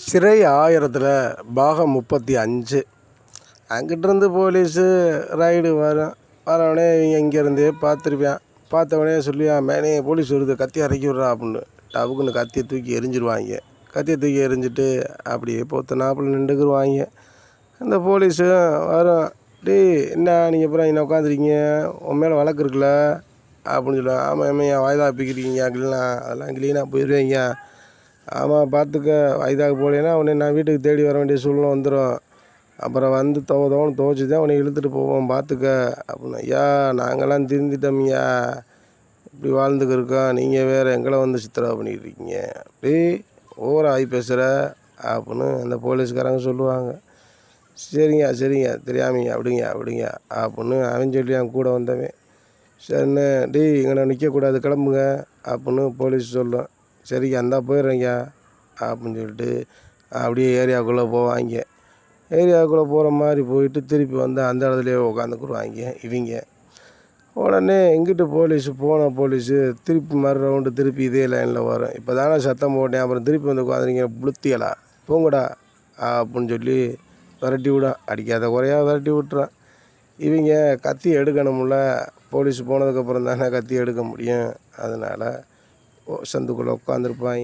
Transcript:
சிறை 1000ல் பாகம் 35. அங்கிட்டிருந்து police ride வரவனே இவங்க இங்கேருந்தே பார்த்துருப்பான். பார்த்தவனே சொல்லுவான், மேனே போலீஸ் வருது, கத்தியை இறக்கி விட்றா அப்படின்னு. டபுக்குன்னு கத்தியை தூக்கி எறிஞ்சிருவாங்க. கத்தியை தூக்கி எறிஞ்சிட்டு அப்படியே பொத்துனாப்புல நின்றுக்குருவாங்க. அந்த போலீஸு வரும், டேய் என்ன நீங்கள் அப்புறம் என்ன உட்காந்துருக்கீங்க, உன் மேலே வழக்கு இருக்குல்ல அப்படின்னு சொல்லுவான். ஆமாம் ஆமாம் வாய்தா பிக்கிறீங்க அப்படிலாம், அதெல்லாம் க்ளீனாக போயிடுவீங்க. ஆமாம் பார்த்துக்க, வைதாக்கு போகலைன்னா உடனே நான் வீட்டுக்கு தேடி வர வேண்டிய சூழ்நிலை வந்துடும். அப்புறம் வந்து தோன்னு துவச்சி தான் உன்னை இழுத்துட்டு போவோம் பார்த்துக்க அப்படின்னு. ஐயா நாங்கள்லாம் திருந்திட்டோம்யா, இப்படி வாழ்ந்துக்கு இருக்கோம், நீங்கள் வேறு எங்களை வந்து சித்திரவதை பண்ணிக்கிட்டு இருக்கீங்க, டேய் ஓவரா ஆகி பேசுகிற அப்படின்னு அந்த போலீஸ்காரங்க சொல்லுவாங்க. சரிங்க சரிங்க தெரியாமீங்க அப்படிங்க அப்படிங்க அப்படின்னு அவன் சொல்லி அவன் கூட வந்தவன். சரிண்ணே, டேய் இங்கே நிற்கக்கூடாது கிளம்புங்க அப்படின்னு போலீஸ் சொல்லும். சரிங்க அந்தா போயிடுறேங்க அப்படின்னு சொல்லிட்டு அப்படியே ஏரியாவுக்குள்ளே போவாங்க. ஏரியாவுக்குள்ளே போகிற மாதிரி போயிட்டு திருப்பி வந்து அந்த இடத்துலையே உட்காந்துக்குருவாங்க இவங்க. உடனே எங்கிட்டு போலீஸு போன போலீஸு திருப்பி மறு ரவுண்டு திருப்பி இதே லைனில் வரும். இப்போ தானே சத்தம் போட்டேன், அப்புறம் திருப்பி வந்து உட்காந்துருங்க புளுத்தியலா போங்கடா அப்படின்னு சொல்லி விரட்டி விடான். அடிக்காத குறையா விரட்டி விட்டுறான். இவங்க கத்தி எடுக்கணும்ல, போலீஸ் போனதுக்கப்புறம் தானே கத்தி எடுக்க முடியும். அதனால் சந்துக்குள்ளே உட்காந்துருப்பாங்க.